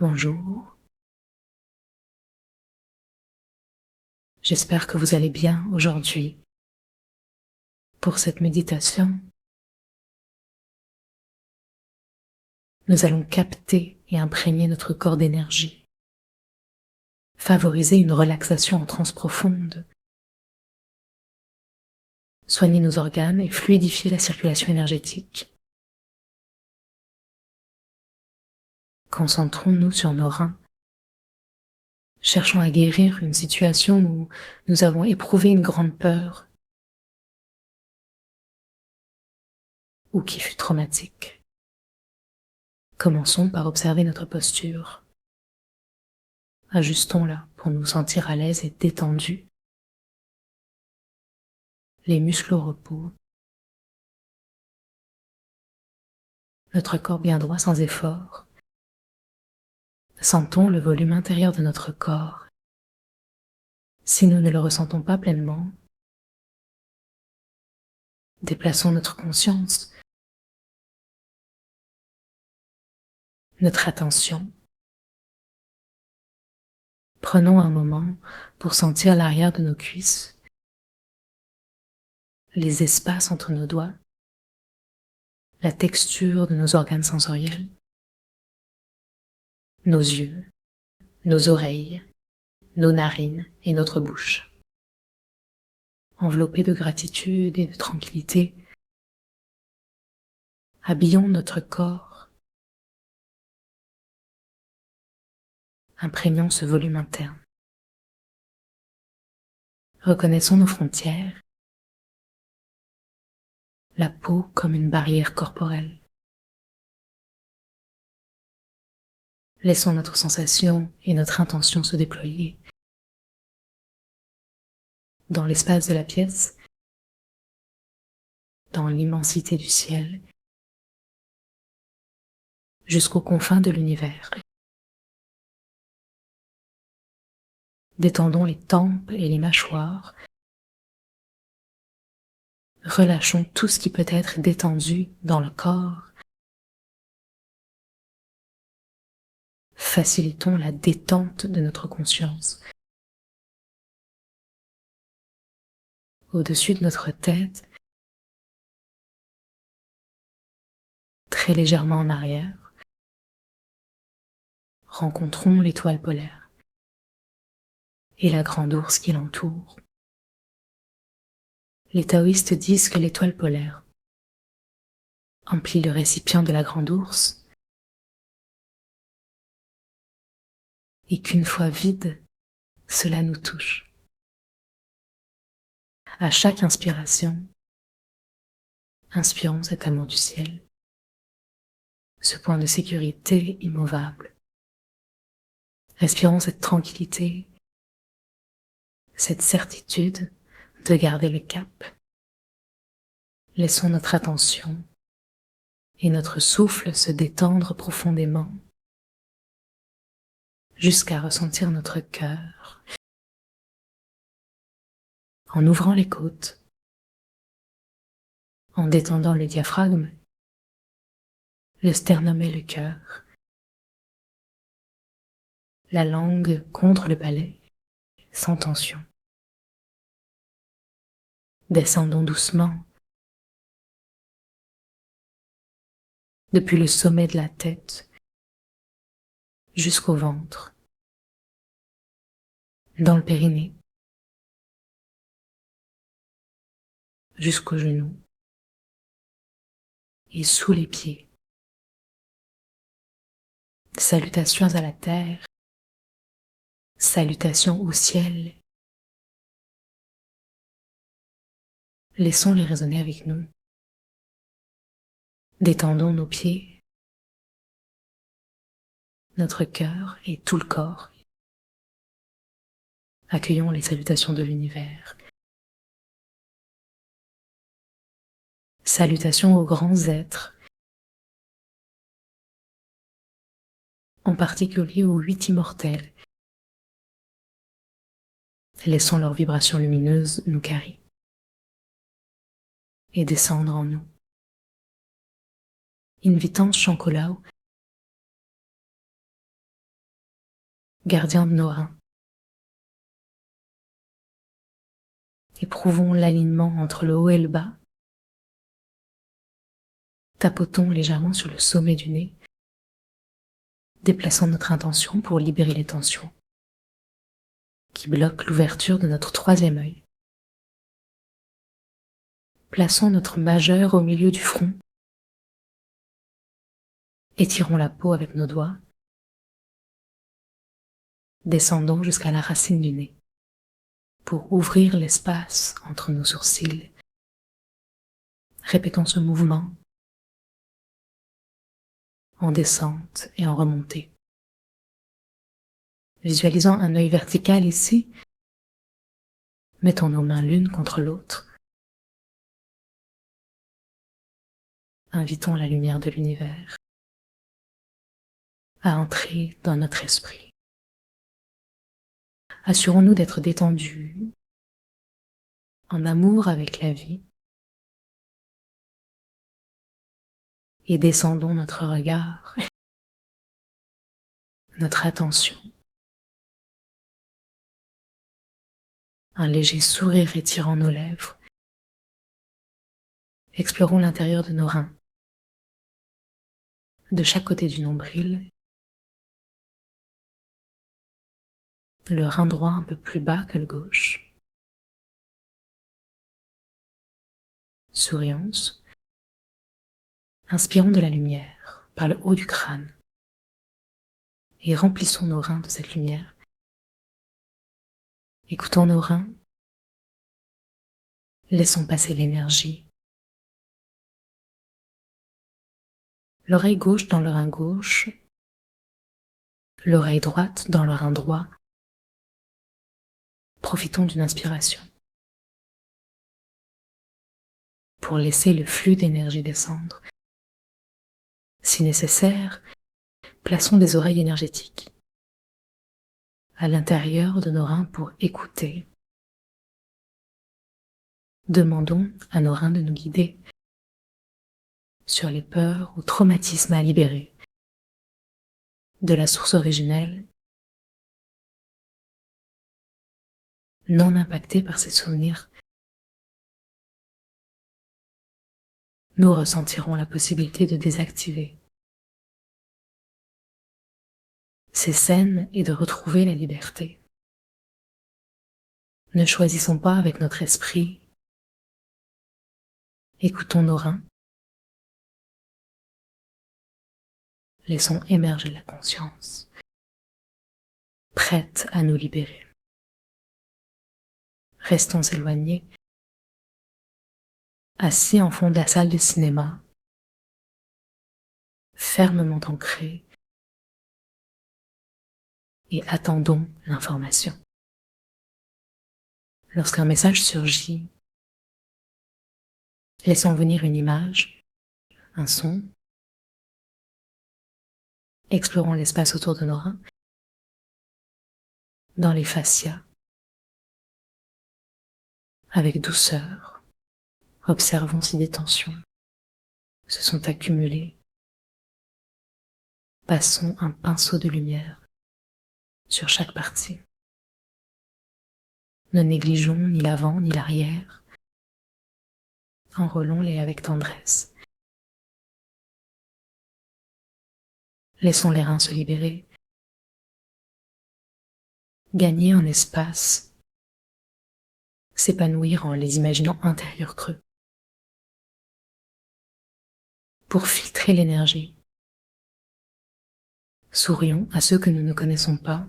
Bonjour, j'espère que vous allez bien aujourd'hui. Pour cette méditation, nous allons capter et imprégner notre corps d'énergie, favoriser une relaxation en transe profonde, soigner nos organes et fluidifier la circulation énergétique. Concentrons-nous sur nos reins. Cherchons à guérir une situation où nous avons éprouvé une grande peur ou qui fut traumatique. Commençons par observer notre posture. Ajustons-la pour nous sentir à l'aise et détendus. Les muscles au repos. Notre corps bien droit sans effort. Sentons le volume intérieur de notre corps. Si nous ne le ressentons pas pleinement, déplaçons notre conscience, notre attention. Prenons un moment pour sentir l'arrière de nos cuisses, les espaces entre nos doigts, la texture de nos organes sensoriels, nos yeux, nos oreilles, nos narines et notre bouche. Enveloppés de gratitude et de tranquillité, habillons notre corps, imprégnons ce volume interne. Reconnaissons nos frontières, la peau comme une barrière corporelle. Laissons notre sensation et notre intention se déployer dans l'espace de la pièce, dans l'immensité du ciel, jusqu'aux confins de l'univers. Détendons les tempes et les mâchoires. Relâchons tout ce qui peut être détendu dans le corps. Facilitons la détente de notre conscience. Au-dessus de notre tête, très légèrement en arrière, rencontrons l'étoile polaire et la grande ours qui l'entoure. Les taoïstes disent que l'étoile polaire emplit le récipient de la grande ours et qu'une fois vide, cela nous touche. À chaque inspiration, inspirons cet amour du ciel, ce point de sécurité immovable. Respirons cette tranquillité, cette certitude de garder le cap. Laissons notre attention et notre souffle se détendre profondément jusqu'à ressentir notre cœur. En ouvrant les côtes, en détendant le diaphragme, le sternum et le cœur, la langue contre le palais, sans tension. Descendons doucement depuis le sommet de la tête jusqu'au ventre, dans le périnée, jusqu'aux genoux et sous les pieds. Salutations à la terre, salutations au ciel. Laissons-les résonner avec nous. Détendons nos pieds, notre cœur et tout le corps. Accueillons les salutations de l'univers. Salutations aux grands êtres, en particulier aux 8 immortels. Laissons leurs vibrations lumineuses nous carrer et descendre en nous. Invitans Shankolao, gardien de nos reins. Éprouvons l'alignement entre le haut et le bas. Tapotons légèrement sur le sommet du nez, déplaçant notre intention pour libérer les tensions qui bloquent l'ouverture de notre troisième œil. Plaçons notre majeur au milieu du front. Étirons la peau avec nos doigts. Descendons jusqu'à la racine du nez pour ouvrir l'espace entre nos sourcils. Répétons ce mouvement en descente et en remontée. Visualisant un œil vertical ici, mettons nos mains l'une contre l'autre. Invitons la lumière de l'univers à entrer dans notre esprit. Assurons-nous d'être détendus, en amour avec la vie, et descendons notre regard, notre attention. Un léger sourire étirant nos lèvres. Explorons l'intérieur de nos reins, de chaque côté du nombril, le rein droit un peu plus bas que le gauche. Sourions, inspirons de la lumière par le haut du crâne et remplissons nos reins de cette lumière. Écoutons nos reins, laissons passer l'énergie. L'oreille gauche dans le rein gauche, l'oreille droite dans le rein droit. Profitons d'une inspiration pour laisser le flux d'énergie descendre. Si nécessaire, plaçons des oreilles énergétiques à l'intérieur de nos reins pour écouter. Demandons à nos reins de nous guider sur les peurs ou traumatismes à libérer de la source originelle, non impactée par ces souvenirs. Nous ressentirons la possibilité de désactiver ces scènes et de retrouver la liberté. Ne choisissons pas avec notre esprit. Écoutons nos reins. Laissons émerger la conscience, prête à nous libérer. Restons éloignés, assis en fond de la salle de cinéma, fermement ancrés, et attendons l'information. Lorsqu'un message surgit, laissons venir une image, un son. Explorons l'espace autour de nos reins, dans les fascias, avec douceur. Observons si des tensions se sont accumulées. Passons un pinceau de lumière sur chaque partie. Ne négligeons ni l'avant ni l'arrière. Enroulons-les avec tendresse. Laissons les reins se libérer. Gagner en espace. S'épanouir en les imaginant intérieurs creux. Pour filtrer l'énergie, sourions à ceux que nous ne connaissons pas